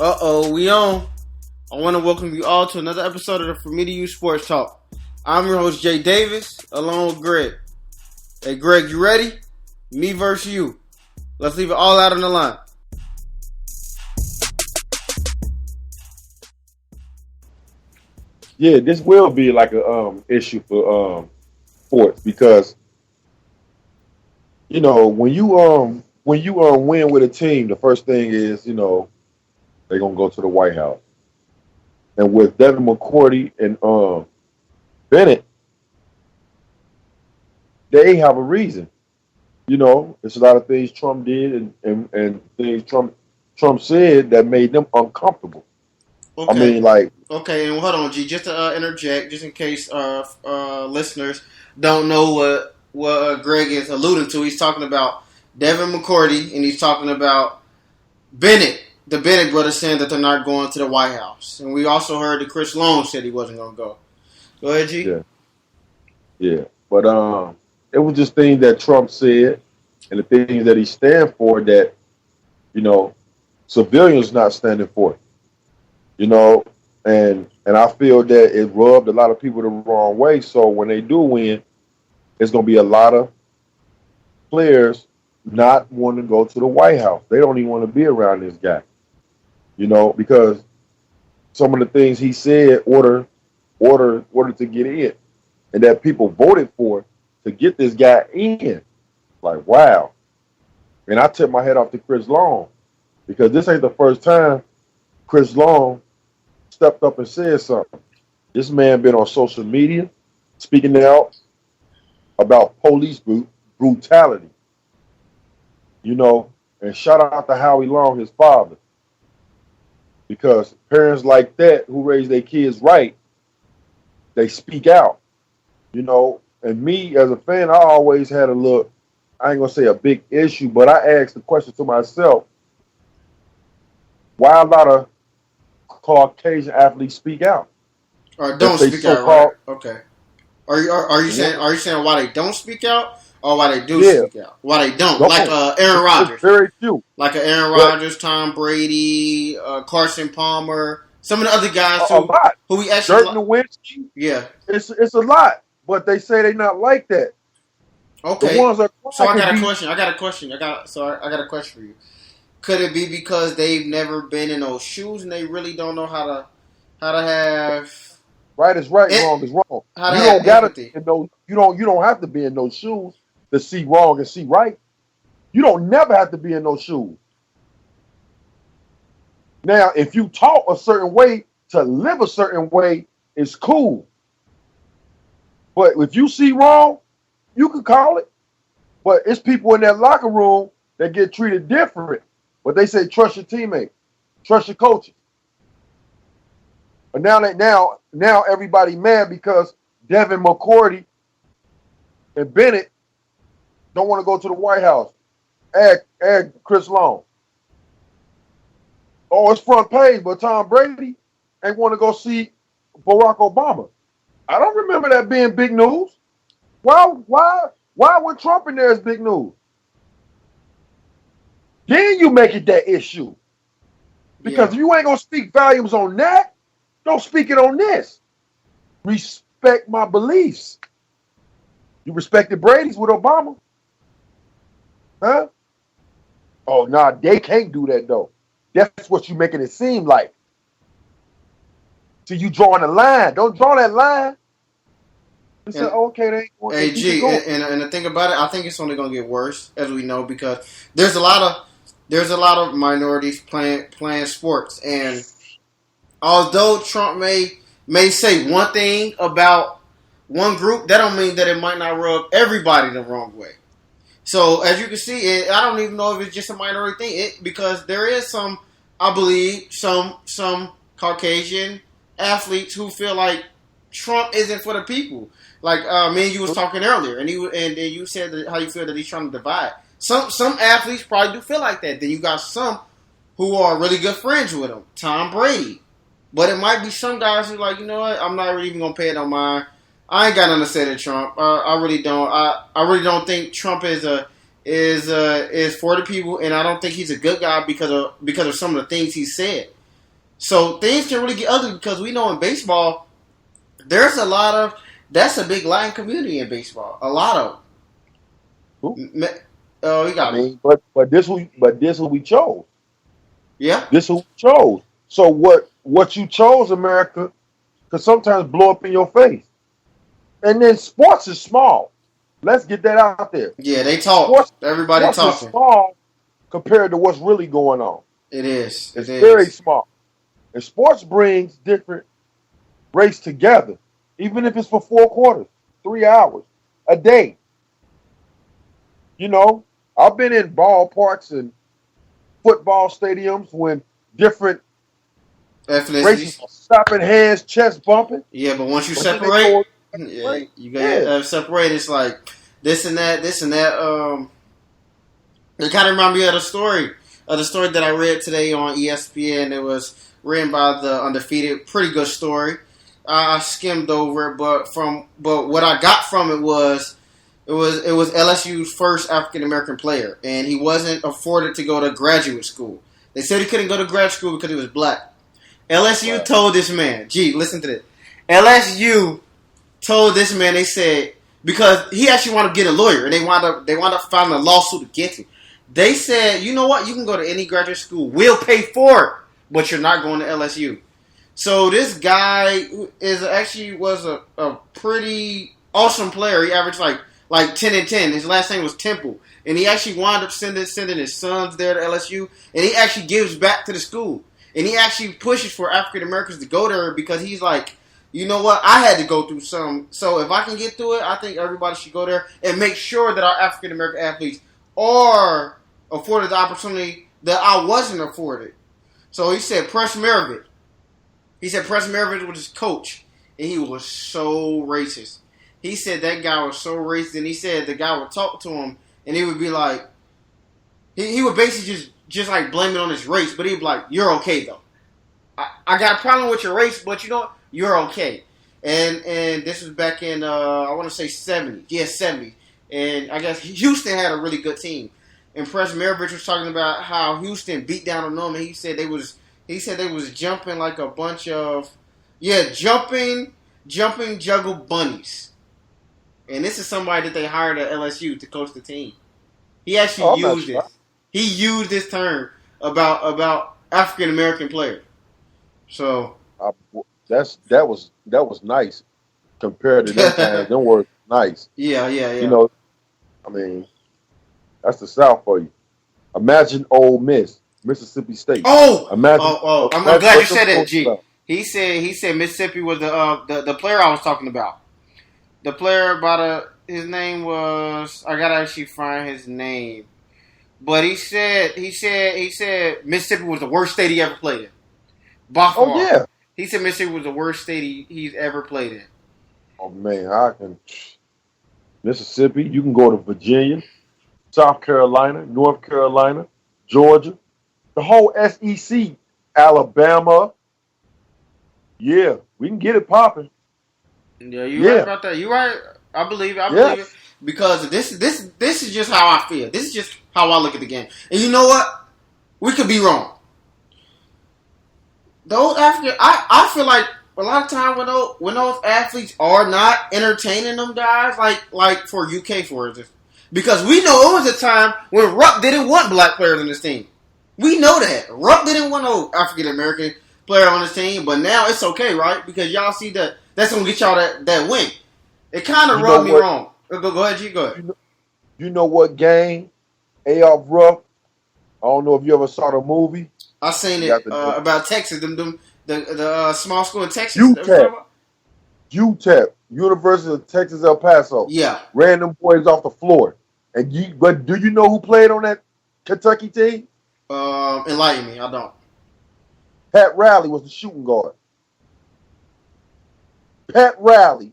We on. I want to welcome you all to another episode of the For Me to You Sports Talk. I'm your host, Jay Davis, along with Greg. Hey, Greg, you ready? Me versus you. Let's leave it all out on the line. Yeah, this will be like a issue for sports because when you win with a team, the first thing is they're gonna go to the White House. And with Devin McCourty and Bennett, they have a reason. It's a lot of things Trump did and things Trump said that made them uncomfortable. Okay. I mean, like. Okay, and hold on, G. Just to interject, just in case listeners don't know what Greg is alluding to. He's talking about Devin McCourty, and he's talking about Bennett, the Bennett brothers, saying that they're not going to the White House. And we also heard that Chris Long said he wasn't going to go. Go ahead, G. Yeah. But it was just things that Trump said and the things that he stand for that, civilians not standing for. And I feel that it rubbed a lot of people the wrong way. So when they do win, it's going to be a lot of players not wanting to go to the White House. They don't even want to be around this guy, because some of the things he said order to get in, and that people voted for to get this guy in. Like, wow. And I tip my head off to Chris Long, because this ain't the first time Chris Long stepped up and said something. This man been on social media speaking out about police brutality. And shout out to Howie Long, his father. Because parents like that who raise their kids right, they speak out. And me as a fan, I always had a look, I ain't gonna say a big issue, but I asked the question to myself, why a lot of Caucasian athletes speak out? Or don't speak out, right? Okay. Are you saying why they don't speak out, or why they do speak out? Why they don't? Like Aaron Rodgers. It's very few. Like Aaron Rodgers, Tom Brady, Carson Palmer, some of the other guys who we actually Dirk Nowitzki. Yeah. It's a lot, but they say they're not like that. Okay. The ones that so I got a question. I got a question for you. Could it be because they've never been in those shoes and they really don't know how to have right is right, wrong is wrong. You don't gotta be in those. You don't have to be in those shoes to see wrong and see right. You don't never have to be in those shoes. Now, if you taught a certain way to live a certain way, it's cool. But if you see wrong, you can call it. But it's people in that locker room that get treated different. But they say trust your teammates, trust your coaches. But now everybody mad because Devin McCourty and Bennett don't want to go to the White House. Add Chris Long. Oh, it's front page, but Tom Brady ain't want to go see Barack Obama. I don't remember that being big news. Why when Trump in there is big news? Then you make it that issue. Because if you ain't going to speak volumes on that, don't speak it on this. Respect my beliefs. You respected Brady's with Obama? Huh? Oh, nah, they can't do that, though. That's what you're making it seem like. So you drawing a line. Don't draw that line. You say, okay, they ain't going to G, and the thing about it, I think it's only going to get worse, as we know, because there's a lot of minorities playing sports, and although Trump may say one thing about one group, that don't mean that it might not rub everybody the wrong way. So as you can see, I don't even know if it's just a minority thing, because there is some, I believe, some Caucasian athletes who feel like Trump isn't for the people. Like me and you was talking earlier, and you said how you feel that he's trying to divide. Some athletes probably do feel like that. Then you got some who are really good friends with him, Tom Brady. But it might be some guys who like, you know what, I'm not really even gonna pay it no mind. I ain't got nothing to say to Trump. I really don't. I really don't think Trump is for the people, and I don't think he's a good guy because of some of the things he said. So things can really get ugly because we know in baseball, there's a lot of that's a big Latin community in baseball. A lot of. Who? Oh, you I got mean, but this who we chose. yeah, This who we chose. So what you chose, America, could sometimes blow up in your face. And then sports is small. Let's get that out there. yeah. They talk. Sports Everybody sports is talking. small compared to what's really going on. It is. It It's very is. small. And sports brings different race together, even if it's for 4 quarters, 3 hours, a day. You know, I've been in ballparks and football stadiums when different races Ethnicities. are slapping hands, chest bumping, Yeah, but once you but then they separate, go yeah, right. you Yeah, got separate. It's like this and that, this and that. It kind of reminded me of the story that I read today on ESPN. It was written by the Undefeated. Pretty good story. I skimmed over it, but what I got from it was it was LSU's first African American player, and he wasn't afforded to go to graduate school. They said he couldn't go to grad school because he was black. LSU right. told this man, gee, listen to this. LSU told this man, they said, because he actually wanted to get a lawyer, and they wound up filing a lawsuit against him. They said, you know what, you can go to any graduate school, we'll pay for it, but you're not going to LSU. So this guy was a pretty awesome player. He averaged like 10 and 10. His last name was Temple, and he actually wound up sending his sons there to LSU, and he actually gives back to the school, and he actually pushes for African Americans to go there because he's like, you know what, I had to go through some, so if I can get through it, I think everybody should go there and make sure that our African American athletes are afforded the opportunity that I wasn't afforded. So he said Press Maravich. He said Press Maravich was his coach, and he was so racist. He said that guy was so racist, and he said the guy would talk to him, and he would be like, he would basically just like blame it on his race, but he'd be like, "You're okay though. I got a problem with your race, but you know what? You're okay." And this was back in I want to say 70s, yeah 70s, and I guess Houston had a really good team. And Press Maravich was talking about how Houston beat down on them, and he said they was jumping like a bunch of jumping juggle bunnies. And this is somebody that they hired at LSU to coach the team. He actually Oh, I'm not used sure. this. He used this term about African American players. So I, that was nice compared to them times. Them words nice. You yeah. know, I mean, that's the South for you. Imagine Ole Miss, Mississippi State. Imagine, I'm imagine glad you what them said that, folks G. about. He said Mississippi was the player I was talking about. The player his name was, I gotta actually find his name. But he said Mississippi was the worst state he ever played in. By Oh far. yeah. He said Mississippi was the worst state he's ever played in. Oh man, I can. Mississippi. You can go to Virginia, South Carolina, North Carolina, Georgia, the whole SEC, Alabama. Yeah, we can get it popping. Yeah, you right Yeah, about that. You right. I believe it. I believe it yes. because this is just how I feel. This is just how I look at the game. And you know what? We could be wrong. Those African, I feel like a lot of time when those athletes are not entertaining them guys, like for UK for instance, because we know it was a time when Rupp didn't want black players on this team. We know that Rupp didn't want no African American player on his team, but now it's okay, right? Because y'all see that that's gonna get y'all that win. It kind of You know rubbed me what? wrong. Go ahead, G. Go ahead. You know, you know what game? A.R. Ruff. I don't know if you ever saw the movie. I seen You it got the about Texas. The small school in Texas. That we talking UTEP, about? UTEP, University of Texas El Paso. Yeah. Ran them boys off the floor. But do you know who played on that Kentucky team? Enlighten me. I don't. Pat Riley was the shooting guard. Pat Riley,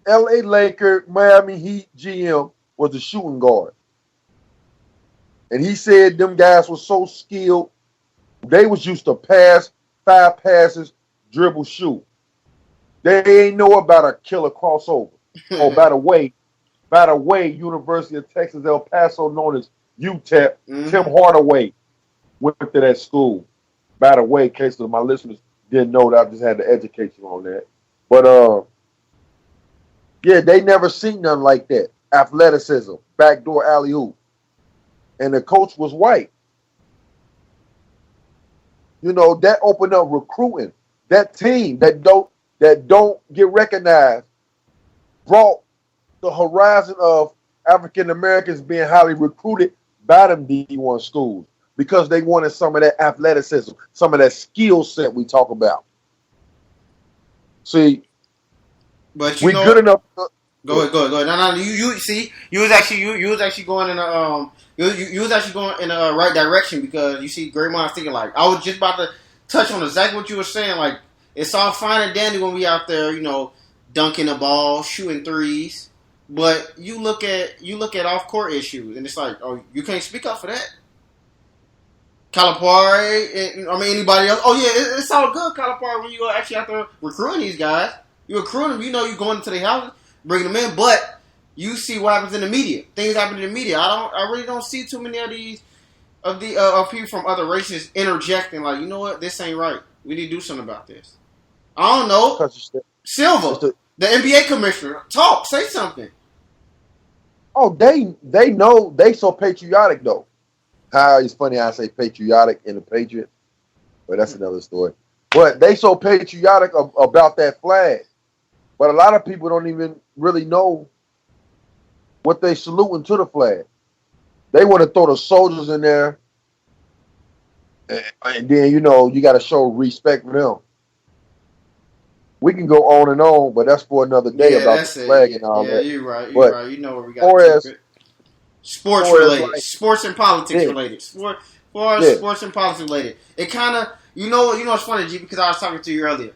L.A. Laker, Miami Heat GM, was the shooting guard. And he said them guys were so skilled, they was used to pass, 5 passes, dribble, shoot. They ain't know about a killer crossover. Oh, by the way, University of Texas El Paso, known as UTEP, Tim Mm-hmm. Hardaway went to that school. By the way, in case of my listeners didn't know that, I just had to educate you on that. But yeah, they never seen nothing like that. Athleticism, backdoor alley oop, and the coach was white. That opened up recruiting. That team that don't get recognized brought the horizon of African Americans being highly recruited by them D1 schools because they wanted some of that athleticism, some of that skill set we talk about. See, But you we know good what? enough. Go ahead. No. You see, you was actually going in you was actually going in the right direction because you see, great minds thinking like I was just about to touch on exactly what you were saying. Like it's all fine and dandy when we out there, dunking the ball, shooting threes, but you look at off court issues, and it's like, oh, you can't speak up for that. Calipari, anybody else. Oh yeah, it's all good, Calipari, when you actually out there recruiting these guys. You recruit them, you going into their houses, bringing them in, but you see what happens in the media. Things happen in the media. I really don't see too many of these of people from other races interjecting like, you know what, this ain't right. We need to do something about this. I don't know. Because it's Silva, the the NBA commissioner, talk, say something. they know they so patriotic though. How it's funny I say patriotic in the Patriot, but that's another story. But they so patriotic about that flag. But a lot of people don't even really know what they saluting to the flag. They want to throw the soldiers in there, and then you got to show respect for them. We can go on and on, but that's for another day Yeah, about the that's it. flag Yeah, and all yeah, that. you're right. You're But right. You know where we got to far keep as it. Sports far as related, like sports and politics yeah, related, for yeah, sports and politics related. It kind of, it's funny, G, because I was talking to you earlier,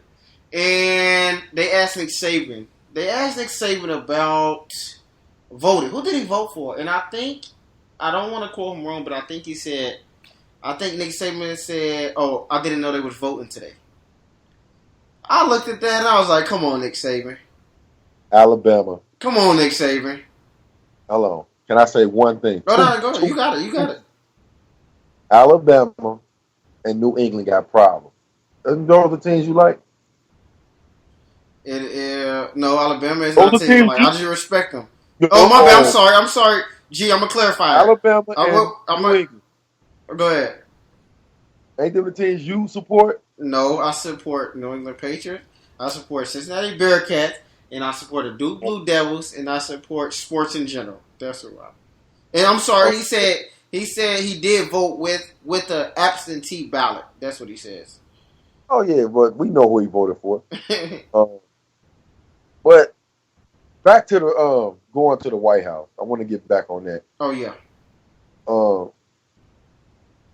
and they asked Nick Saban. They asked Nick Saban about voting. Who did he vote for? And I don't want to quote him wrong, but I think I think Nick Saban said, "Oh, I didn't know they was voting today." I looked at that and I was like, "Come on, Nick Saban. Alabama. Come on, Nick Saban." Hello. Can I say one thing? Go Two, down, go. two, You got it. You got two. it. Alabama and New England got problems. And those are the teams you like. No, Alabama is Those not are taking teams like. you. I just respect them. Oh my bad. I'm No, sorry. I'm sorry. G, I'm gonna clarify it. Alabama and I'm New gonna England. go ahead. Ain't them the teams you support? No, I support New England Patriots. I support Cincinnati Bearcats, and I support the Duke Blue Devils, and I support sports in general. That's what I. And I'm sorry. Oh, He said he did vote with the absentee ballot. That's what he says. oh yeah, but we know who he voted for. But back to the going to the White House. I want to get back on that. Oh yeah. Um,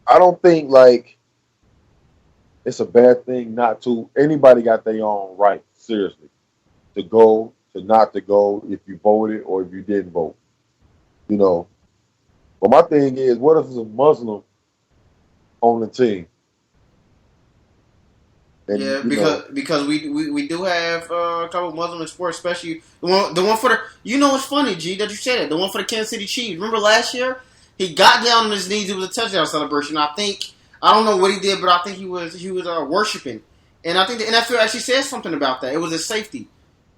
I don't think like it's a bad thing not to. Anybody got their own right, seriously, to go, to not to go, if you voted or if you didn't vote. You know. But my thing is, what if it's a Muslim on the team? And Yeah, because we do have a couple of Muslim in sports, especially the one for the. You know what's funny, G, that you said it. The one for the Kansas City Chiefs. Remember last year, he got down on his knees. It was a touchdown celebration. I don't know what he did, but I think he was worshiping, and I think the NFL actually said something about that. It was a safety.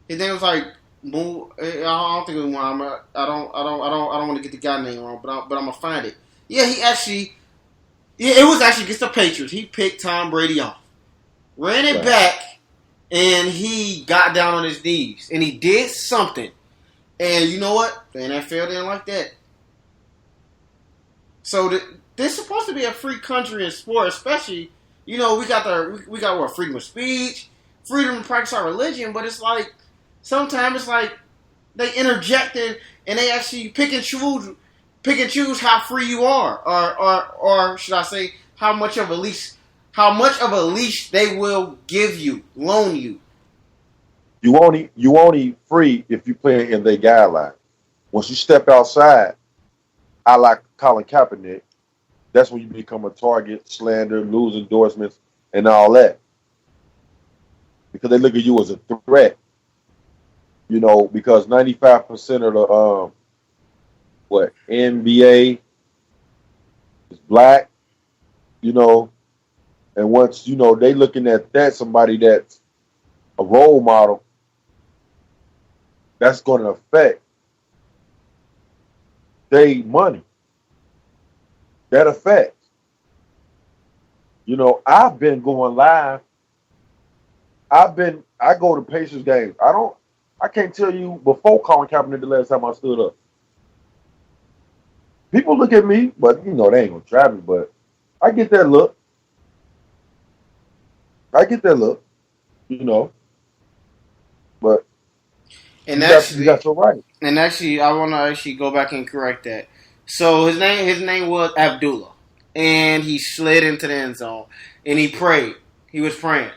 His name was like Move. I don't think it was one. I don't want to get the guy name wrong, but I'm gonna find it. Yeah, it was actually against the Patriots. He picked Tom Brady off, ran it right, back, and he got down on his knees. And he did something. And you know what? The NFL didn't like that. So this is supposed to be a free country in sports, especially, we got what, freedom of speech, freedom to practice our religion, but it's like, sometimes it's like they interject and they actually pick and choose how free you are. Or should I say, how much of a leash they will give you, loan you. you only free if you play in their guideline. Once you step outside, I like Colin Kaepernick. That's when you become a target, slander, lose endorsements, and all that. Because they look at you as a threat. Because 95% of the NBA is black. You know, And once they looking at that somebody that's a role model, that's going to affect their money. That affects. I've been going live. I go to Pacers games. I can't tell you before Colin Kaepernick the last time I stood up. People look at me, but they ain't gonna try me. But I get that look. I get that look. You know, but And you got your right. I want to actually go back and correct that. So his name was Abdullah, and he slid into the end zone, and he prayed. He was praying.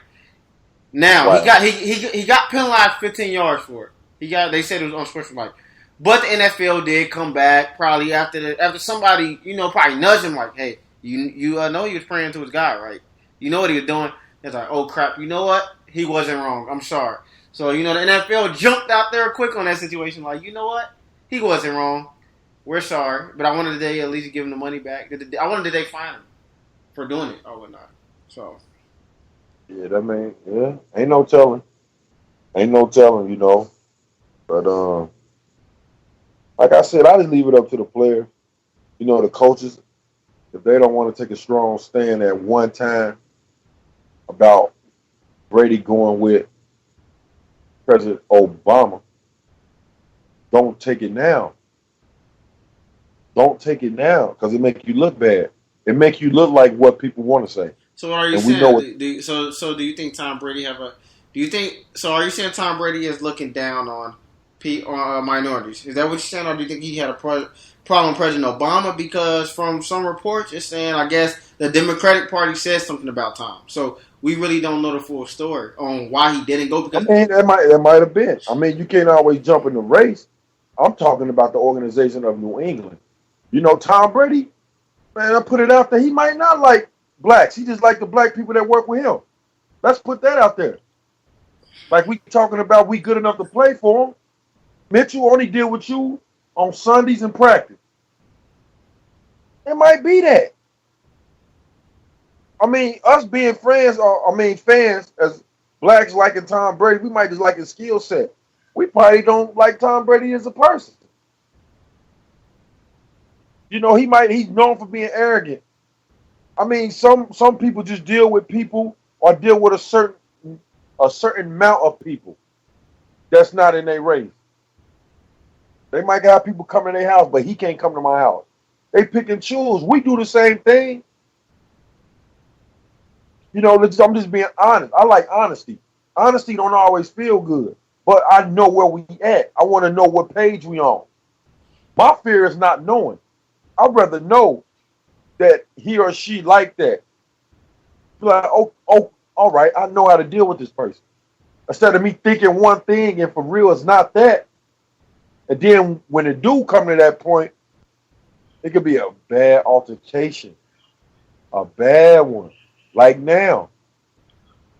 Now he Right. got he got penalized 15 yards for it. They said it was unsportsmanlike. But the NFL did come back probably after somebody probably nudged him like, hey, you know he was praying to his God, right? You know what he was doing. It's like, oh crap, you know what? He wasn't wrong. I'm sorry. So the NFL jumped out there quick on that situation, like, you know what? He wasn't wrong. We're sorry, but I wanted they at least give him the money back. I wanted they fine him for doing it or whatnot. So Yeah, ain't no telling. Ain't no telling. But like I said, I just leave it up to the players. The coaches, if they don't want to take a strong stand at one time about Brady going with President Obama, don't take it now. Don't take it now because it make you look bad. It make you look like what people want to say. So what are you And we know saying? it. So do you think Tom Brady have a? Do you think so? Are you saying Tom Brady is looking down on minorities? Is that what you're saying, or do you think he had a problem with President Obama? Because from some reports, it's saying I guess the Democratic Party said something about Tom. So we really don't know the full story on why he didn't go. I Because mean, that might have been. I mean, you can't always jump in the race. I'm talking about the organization of New England. Tom Brady, man, I put it out there. He might not like blacks. He just like the black people that work with him. Let's put that out there. Like we talking about, we good enough to play for him. Mitchell only deal with you on Sundays in practice. It might be that. I mean, us being friends, fans as blacks liking Tom Brady, we might just like his skill set. We probably don't like Tom Brady as a person. He's known for being arrogant. I mean, some people just deal with people or deal with a certain amount of people that's not in their race. They might have people come to their house, but he can't come to my house. They pick and choose. We do the same thing. I'm just being honest. I like honesty. Honesty don't always feel good, but I know where we at. I want to know what page we on. My fear is not knowing. I'd rather know that he or she like that. Be like, oh, all right, I know how to deal with this person. Instead of me thinking one thing and for real it's not that. And then when it do come to that point, it could be a bad altercation. A bad one. Like now.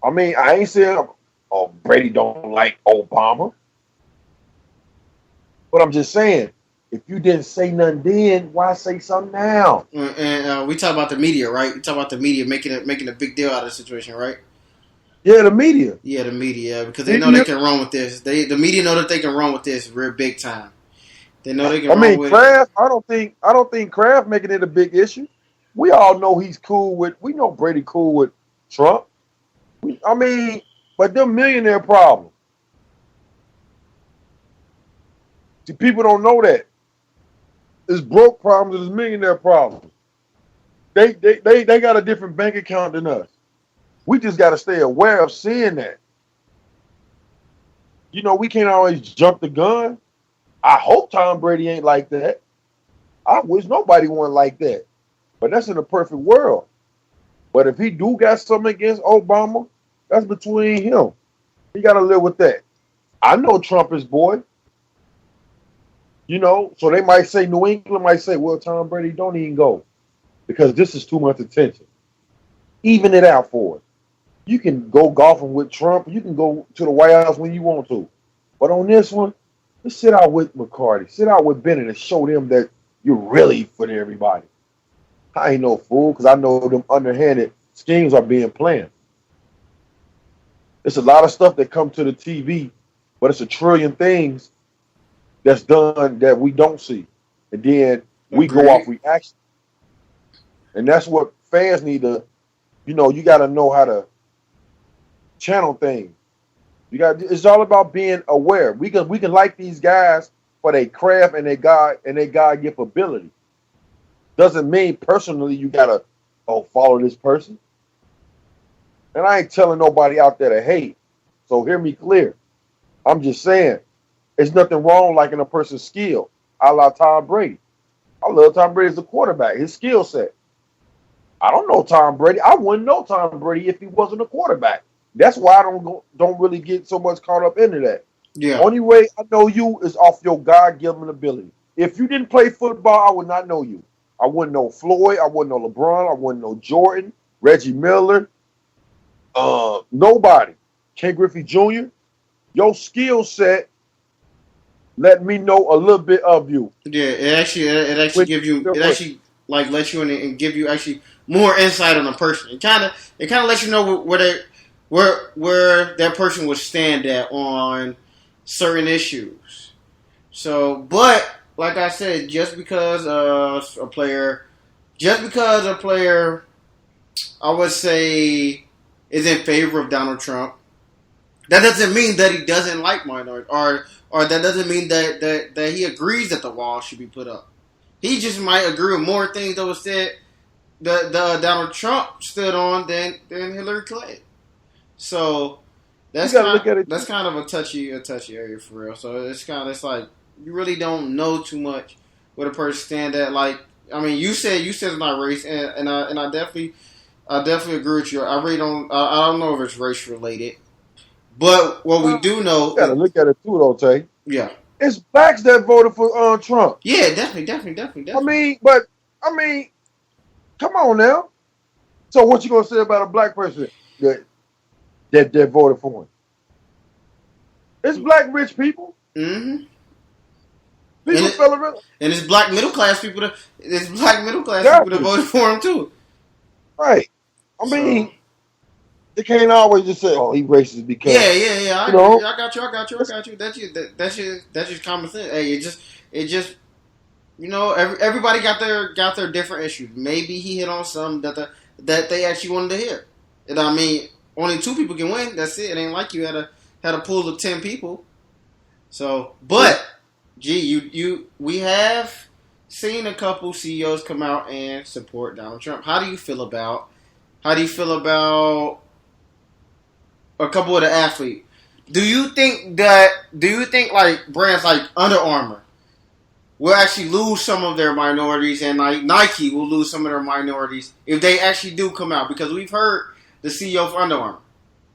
I mean, I ain't saying, oh, Brady don't like Obama. But I'm just saying, if you didn't say nothing then, why say something now? and we talk about the media, right? We talk about the media making a big deal out of the situation, right? Yeah, the media. Yeah, the media, because they know they Media. can run with this. The media know that they can run with this real big time. They know they can I run mean, with it. Kraft. I don't think Kraft making it a big issue. We all know he's cool with. We know Brady cool with Trump. But them millionaire problems. See, people don't know that. It's broke problems and it's millionaire problems. They got a different bank account than us. We just got to stay aware of seeing that. We can't always jump the gun. I hope Tom Brady ain't like that. I wish nobody wasn't like that. But that's in a perfect world. But if he do got something against Obama, that's between him. He got to live with that. I know Trump is boy. So they might say, New England might say, well, Tom Brady, don't even go. Because this is too much attention. Even it out for it. You can go golfing with Trump. You can go to the White House when you want to. But on this one, just sit out with McCarty. Sit out with Bennett and show them that you're really for everybody. I ain't no fool because I know them underhanded Schemes are being planned. It's a lot of stuff that come to the TV, but it's a trillion things that's done that we don't see. And then we go off Agreed. reaction. And that's what fans need to, you got to know how to channel things. It's all about being aware. We can like these guys for their craft and their God gift ability. Doesn't mean personally you gotta follow this person. And I ain't telling nobody out there to hate. So hear me clear. I'm just saying there's nothing wrong liking a person's skill. I love Tom Brady. I love Tom Brady as a quarterback, his skill set. I don't know Tom Brady. I wouldn't know Tom Brady if he wasn't a quarterback. That's why I don't really get so much caught up into that. Yeah. Only way I know you is off your God-given ability. If you didn't play football, I would not know you. I wouldn't know Floyd. I wouldn't know LeBron. I wouldn't know Jordan, Reggie Miller, nobody. Ken Griffey Jr. Your skill set let me know a little bit of you. Yeah, it actually gives you it actually like lets you in and give you actually more insight on a person. It kind of lets you know where that person would stand at on certain issues. So, but like I said, just because a player, I would say, is in favor of Donald Trump, that doesn't mean that he doesn't like minorities, or that doesn't mean that he agrees that the wall should be put up. He just might agree with more things that was said that Donald Trump stood on than Hillary Clinton. So that's kind of a touchy area for real. So it's like you really don't know too much where the person stand at. Like, I mean, you said it's not race, and I definitely agree with you. I really don't. I don't know if it's race related, but what we do know, you gotta look at it too, though, Tay. Yeah, it's blacks that voted for Trump. Yeah, definitely. I mean, come on now. So what you gonna say about a black person that voted for him? It's black rich people. Mm-hmm. And it's black middle class people that voted for him too. Right. I mean, they can't always just say, "Oh, he racist because." Yeah. I got you. That's just common sense. Hey, it just everybody got their different issues. Maybe he hit on some that they actually wanted to hear. And I mean, only 2 people can win. That's it. It ain't like you had a pool of 10 people. So, but we have seen a couple CEOs come out and support Donald Trump. How do you feel about a couple of the athletes? Do you think like brands like Under Armour will actually lose some of their minorities, and like Nike will lose some of their minorities if they actually do come out? Because we've heard the CEO of Under Armour.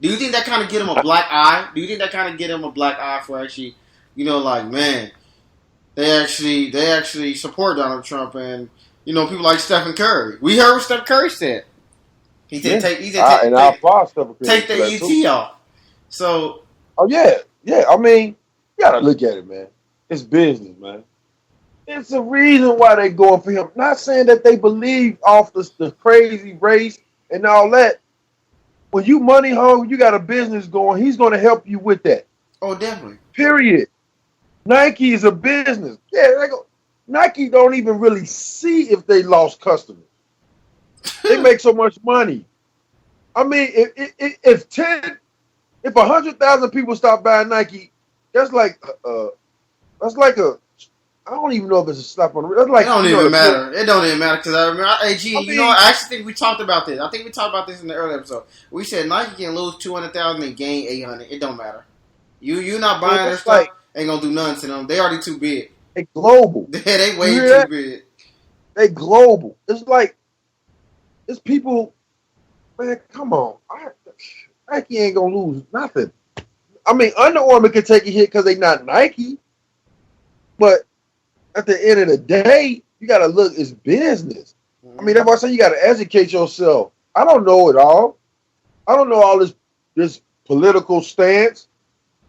Do you think that kind of get him a black eye? Do you think that kind of get him a black eye for actually, like, man, they actually support Donald Trump, and people like Stephen Curry. We heard what Stephen Curry said. He said take the ET off. So, I mean, you gotta look at it, man. It's business, man. It's a reason why they going for him. Not saying that they believe off the crazy race and all that. When you money hungry, you got a business going. He's going to help you with that. Oh, definitely. Period. Nike is a business. Yeah, Nike don't even really see if they lost customers. They make so much money. I mean, if 100,000 people stop buying Nike, that's like a I don't even know if it's a slap on the wrist. It don't even matter. It don't even matter because I remember. I actually think we talked about this. I think we talked about this in the earlier episode. We said Nike can lose 200,000 and gain 800. It don't matter. You not buying their stuff ain't gonna do nothing to them. They already too big. They global. They way too big. They global. It's like it's people. Man, come on. Nike ain't gonna lose nothing. I mean, Under Armour can take a hit because they not Nike, but at the end of the day, you got to look, it's business. I mean, that's why I say you got to educate yourself. I don't know it all. I don't know all this political stance,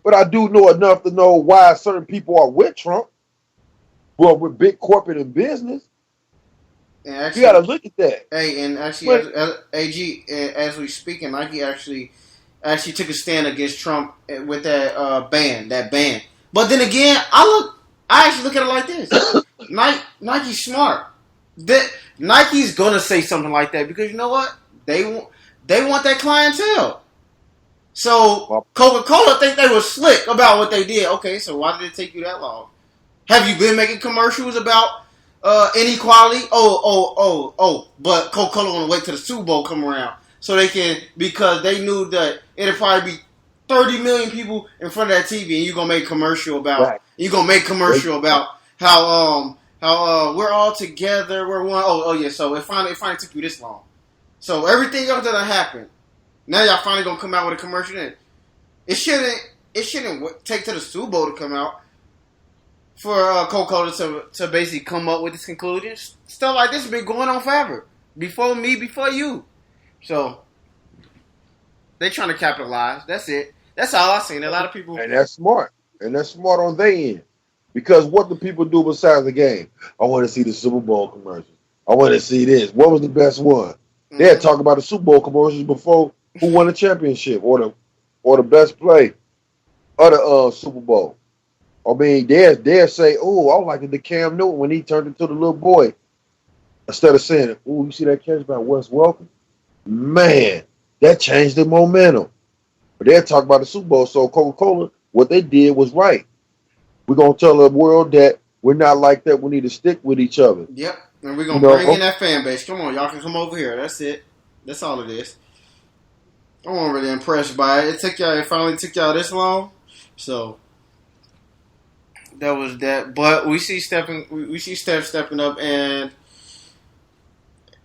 but I do know enough to know why certain people are with Trump, well, with big corporate and business. And You got to actually, look at that. hey, and actually, But as we speaking, Nike actually took a stand against Trump with that ban. But then again, I actually look at it like this: Nike's smart. That Nike's gonna say something like that because you know what? They want that clientele. So Coca-Cola think they were slick about what they did. Okay, so why did it take you that long? Have you been making commercials about inequality? But Coca-Cola want to wait till the Super Bowl come around so they can, because they knew that it'd probably be 30 million people in front of that TV, and you're gonna make a commercial about how we're all together, we're one. Yeah. So it finally took you this long. So everything else that happened, now y'all finally gonna come out with a commercial. Then it shouldn't take to the Super Bowl to come out for Coca-Cola to basically come up with this conclusion. Stuff like this has been going on forever. Before me, before you. So they trying to capitalize. That's it. That's all I've seen. A lot of people, and that's smart. And that's smart on their end. Because what do people do besides the game? I want to see the Super Bowl commercials. I want to see this. What was the best one? Mm-hmm. They had talked about the Super Bowl commercials before who won the championship or the best play of the Super Bowl. I mean, they'll say, "Oh, I liked the Cam Newton when he turned into the little boy," instead of saying, "Oh, you see that catch by Wes Welker? Man, that changed the momentum." But they'll talk about the Super Bowl. So Coca-Cola, what they did was right. We're gonna tell the world that we're not like that. We need to stick with each other. Yep, and we're gonna bring in that fan base. Come on, y'all can come over here. That's it. That's all it is. I wasn't really impressed by it. It finally took y'all this long. So that was that. But we see Steph stepping up, and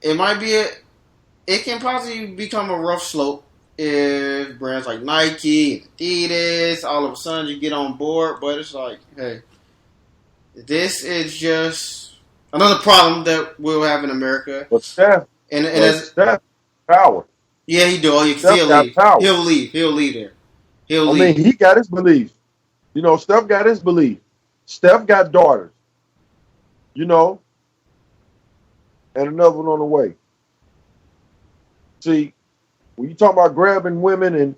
it might be it can possibly become a rough slope if brands like Nike, Adidas, all of a sudden you get on board. But it's like, hey, this is just another problem that we'll have in America. But Steph, Steph power. Yeah, he do. He'll leave there. He'll leave. I mean, he got his belief. You know, Steph got his belief. Steph got daughters. You know, and another one on the way. See, when you talk about grabbing women and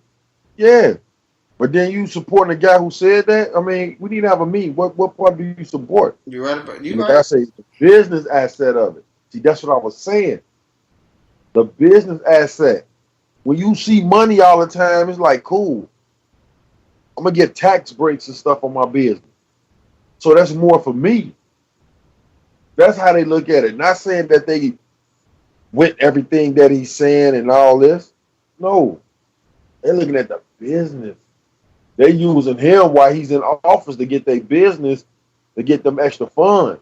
but then you supporting a guy who said that. I mean, we need to have a meeting. What part do you support? You're right about you. Like I say, the business asset of it. See, that's what I was saying. The business asset. When you see money all the time, it's like, cool. I'm gonna get tax breaks and stuff on my business. So that's more for me. That's how they look at it. Not saying that they with everything that he's saying and all this. No. They're looking at the business. They're using him while he's in office to get their business, to get them extra funds.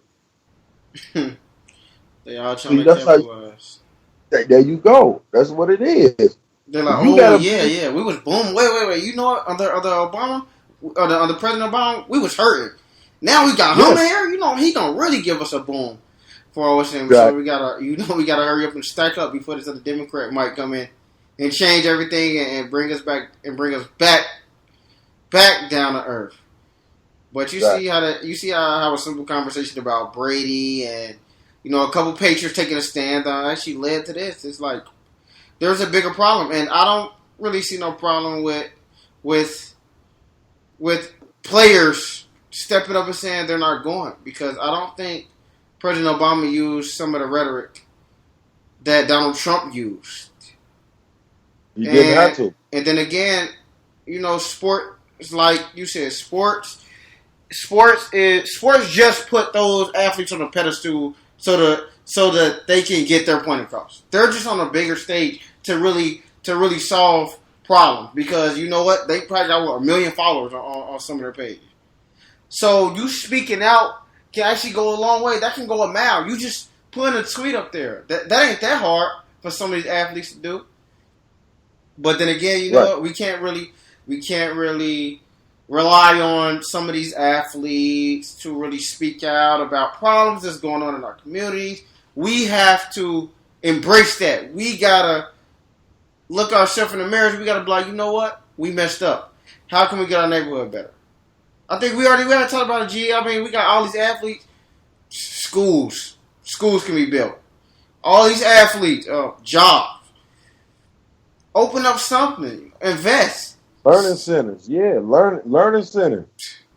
They all trying to capitalize. There you go. That's what it is. They're like, we was boom. Wait. You know what? Under Obama, under President Obama, we was hurting. Now we got him here. You know, he gonna really give us a boom for all this. Right. So we gotta hurry up and stack up before this other Democrat might come in and change everything and bring us back down to earth. But you see how a simple conversation about Brady and a couple Patriots taking a stand actually led to this. It's like there's a bigger problem, and I don't really see no problem with players stepping up and saying they're not going, because I don't think President Obama used some of the rhetoric that Donald Trump used. He didn't have to. And then again, sport is like you said, sports just put those athletes on a pedestal so that they can get their point across. They're just on a bigger stage to really solve problems, because you know what? They probably got 1 million followers on some of their pages. So you speaking out can actually go a long way. That can go a mile. You just putting a tweet up there. That ain't that hard for some of these athletes to do. But then again, we can't really rely on some of these athletes to really speak out about problems that's going on in our communities. We have to embrace that. We gotta look ourselves in the mirror. We gotta be like, you know what? We messed up. How can we get our neighborhood better? I think we already talked about it, G. I mean, we got all these athletes. Schools can be built. All these athletes, jobs. Open up something. Invest. Learning centers, yeah, learning centers.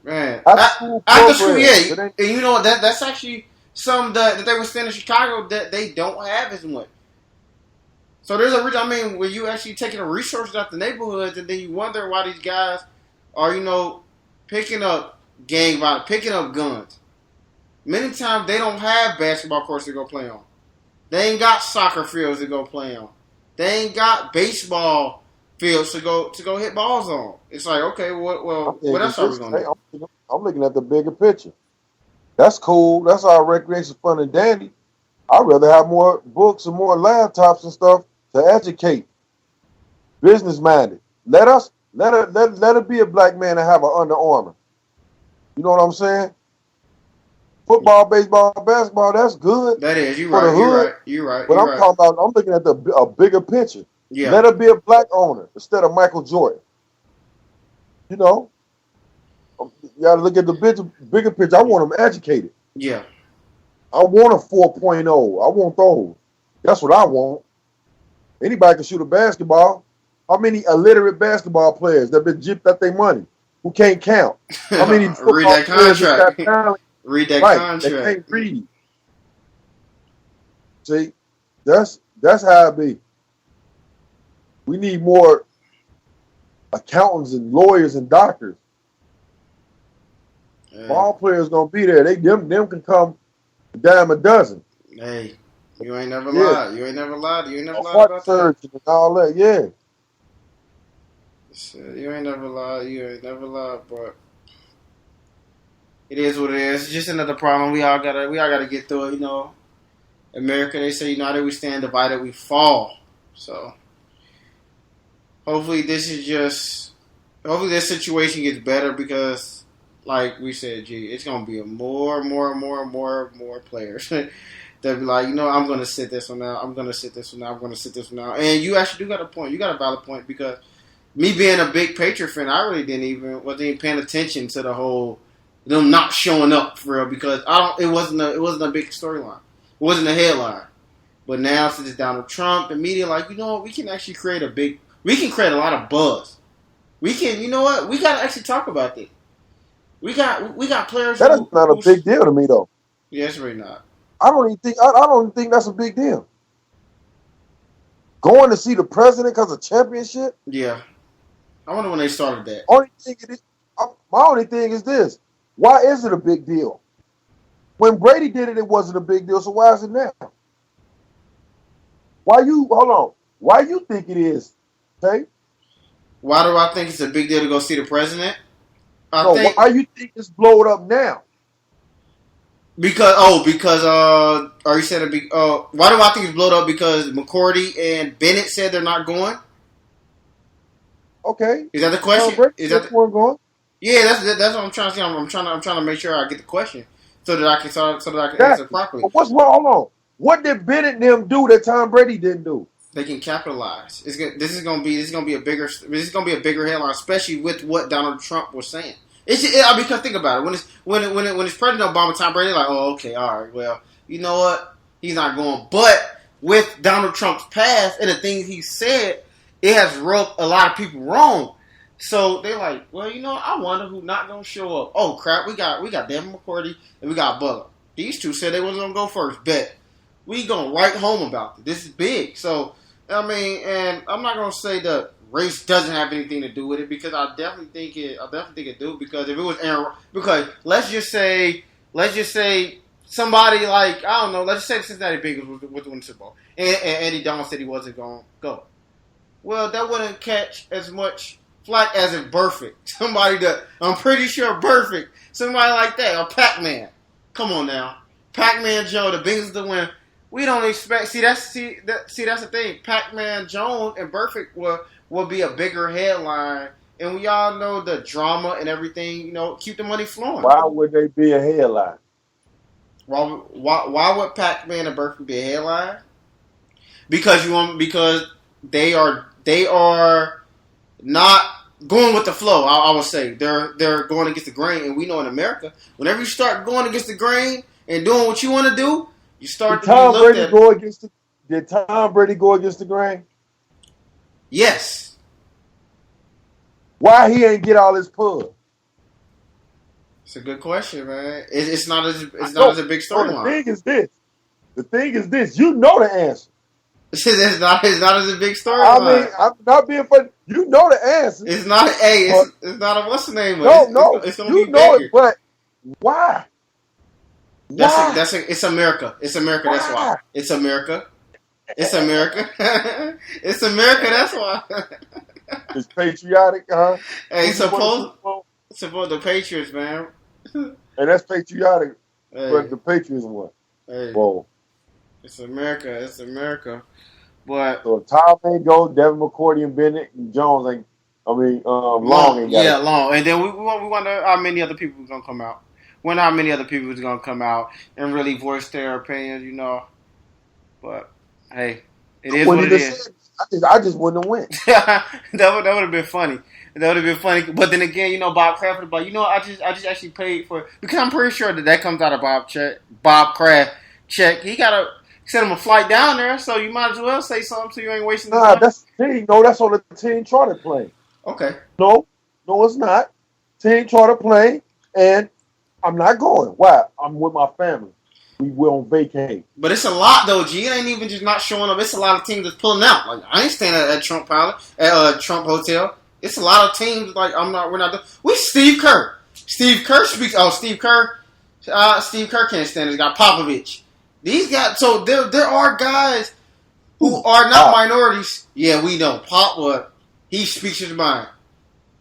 Man, After after school, yeah. programs. And you know what? That's actually some that they were saying in Chicago that they don't have as much. So there's a reason. I mean, when you actually taking the resources out the neighborhoods, and then you wonder why these guys are, picking up gang violence, picking up guns. Many times they don't have basketball courts to go play on. They ain't got soccer fields to go play on. They ain't got baseball fields to go hit balls on. It's like, okay, what else are we gonna do? I'm looking at the bigger picture. That's cool. That's our recreation fun and dandy. I'd rather have more books and more laptops and stuff to educate. Business minded. Let it be a black man and have an Under Armour. You know what I'm saying? Football, baseball, basketball, that's good. That is, you're right. But I'm looking at a bigger picture. Yeah. Let it be a black owner instead of Michael Jordan. You know? You gotta look at the bigger picture. I want them educated. Yeah. I want a 4.0. I want those. That's what I want. Anybody can shoot a basketball. How many illiterate basketball players that been gypped at their money who can't count? How many read that contract? Read that contract. They can't read. See, that's how it be. We need more accountants and lawyers and doctors. Ball players gonna be there. Them can come a dime a dozen. Hey, you ain't never lied. You ain't never lied. You ain't never lied about surgeon and all that. Yeah. You ain't never lied. You ain't never lied, but it is what it is. It's just another problem. We all gotta get through it. You know, America. They say united we stand, divided we fall. So hopefully this situation gets better because, like we said, it's gonna be more players that be like, I'm gonna sit this one out. I'm gonna sit this one out. I'm gonna sit this one out. And you actually do got a point. You got a valid point because me being a big Patriot fan, I really wasn't even paying attention to the whole them not showing up for real because it wasn't a big storyline. It wasn't a headline. But now since it's Donald Trump, the media like, we can actually create a lot of buzz. We can, we gotta actually talk about this. We got players. That is not a big deal to me though. Yeah, it's really not. I don't even think that's a big deal. Going to see the president because of championship? Yeah. I wonder when they started that. My only thing is this. Why is it a big deal? When Brady did it, it wasn't a big deal, so why is it now? Why you think it is, okay? Why do I think it's a big deal to go see the president? Why you think it's blowed up now? Because are you saying a big? Why do I think it's blowed up? Because McCourty and Bennett said they're not going. Okay, is that the question? Is that one going? Yeah, that's what I'm trying to say. I'm trying to make sure I get the question so that I can answer properly. But what's wrong? Hold on. What did Bennett and them do that Tom Brady didn't do? They can capitalize. This is going to be a bigger headline, especially with what Donald Trump was saying. Because think about it. When it's President Obama, Tom Brady, like, oh, okay, all right, well, you know what? He's not going. But with Donald Trump's past and the things he said, it has rubbed a lot of people wrong. So they're like, well, I wonder who's not going to show up. Oh crap, we got Devin McCourty and we got Butler. These two said they wasn't going to go first. Bet we going to write home about it. This is big. So I mean, and I'm not going to say that race doesn't have anything to do with it because I definitely think it do because if it was Aaron, because let's just say somebody like I don't know, let's just say the Cincinnati Bengals was winning the Super Bowl and Andy Dalton said he wasn't going to go. Well, that wouldn't catch as much flack as if Perfect, somebody that I'm pretty sure Perfect, somebody like that, or Pac-Man. Come on now, Pac-Man Joe, the Bengals to win. We don't expect. That's the thing. Pac-Man Jones and Perfect will be a bigger headline, and we all know the drama and everything. Keep the money flowing. Why would they be a headline? Why would Pac-Man and Perfect be a headline? Because they are not going with the flow. I would say they're going against the grain, and we know in America, whenever you start going against the grain and doing what you want to do, You start Did to be Tom looked Brady at. go against the? Did Tom Brady go against the grain? Yes. Why he ain't get all his pub? It's a good question, man. It's not as a big No, the storyline. thing is this. The thing is this. You know the answer. It's not as a big I mean, storyline. I'm not being funny. You know the answer. It's not. Hey, But it's not a what's the name of it. no, It's gonna you be know it. Baker. But why? Why? It's America. It's America. That's why. Why? It's America. It's America. It's America. That's why. It's patriotic, huh? Hey, Who just won the suppose Super Bowl? the Patriots, man. And that's patriotic, but Hey, the Patriots won. hey, Whoa. it's America. It's America. But So if Tom ain't go, Devin McCourty and Bennett and Jones ain't. Long ain't got yeah, it. long. And then we wonder how many other people is gonna come out. Wonder how many other people is gonna come out and really voice their opinions, you know. But hey, it is what it is. I just wouldn't have went. that would have been funny. That would have been funny. But then again, you know, Bob Kraft was like, you know, I just actually paid for, because I'm pretty sure that comes out of Bob Kraft check. He gotta send him a flight down there, so you might as well say something so you ain't wasting the Nah, time. that's the team. No, that's on the team charter plane. Okay. No, it's not. Team charter plane, and I'm not going. Why? I'm with my family. We will on vacate. But it's a lot though, G. It ain't even just not showing up. It's a lot of teams that's pulling out. Like I ain't staying at Trump Palace, at Trump Hotel. It's a lot of teams. Like we're not. We Steve Kerr. Steve Kerr speaks. Oh, Steve Kerr. Steve Kerr can't stand it. He's got Popovich. These guys. So there are guys who are not minorities. Yeah, we know. Pop what he speaks his mind.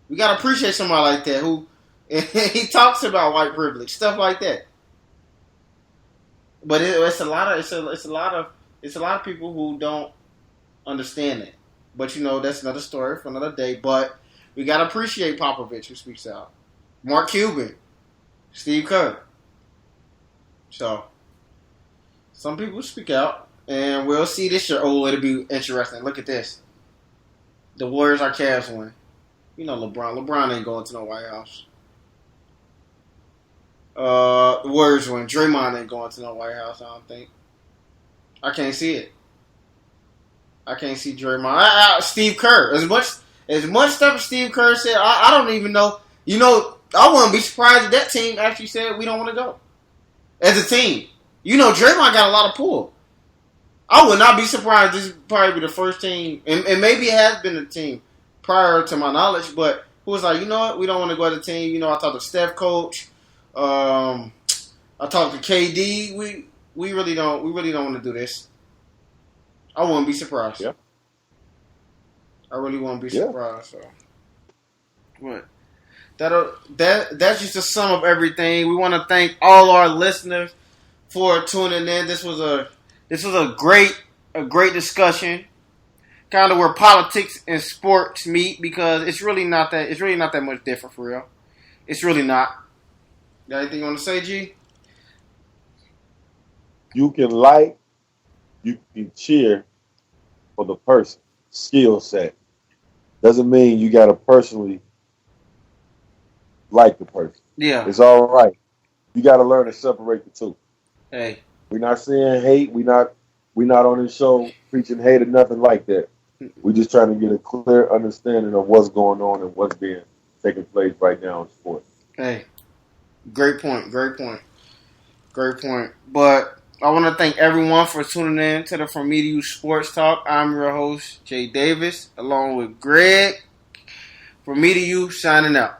We gotta appreciate somebody like that who he talks about white privilege, stuff like that. But it's a lot of people who don't understand it. But you know, that's another story for another day. But we gotta appreciate Popovich who speaks out. Mark Cuban, Steve Kerr. So some people speak out, and we'll see this year. Oh, it'll be interesting. Look at this. The Warriors are Cavs win. You know LeBron. LeBron ain't going to no White House. The Warriors win. Draymond ain't going to no White House, I don't think. I can't see it. I can't see Draymond. Steve Kerr. As much stuff as Steve Kerr said, I don't even know. You know, I wouldn't be surprised if that team actually said we don't want to go. As a team. You know, Draymond got a lot of pull. I would not be surprised. This would probably be the first team, and maybe it has been a team prior to my knowledge, but who was like, you know what, we don't want to go as a team. You know, I talked to Steph coach. I talked to KD. We really don't want to do this. I wouldn't be surprised. Yeah. I really won't be surprised. So, what? That's just a sum of everything. We want to thank all our listeners for tuning in. This was a great discussion. Kind of where politics and sports meet, because it's really not that much different for real. It's really not. Got anything you want to say, G? You can cheer for the person. Skill set doesn't mean you got to personally like the person. Yeah. It's all right. You got to learn to separate the two. Hey. We're not saying hate. We're not on this show preaching hate or nothing like that. We're just trying to get a clear understanding of what's going on and what's being taking place right now in sports. Hey. Great point. But I want to thank everyone for tuning in to the From Me to You Sports Talk. I'm your host, Jay Davis, along with Greg. From Me to You, signing out.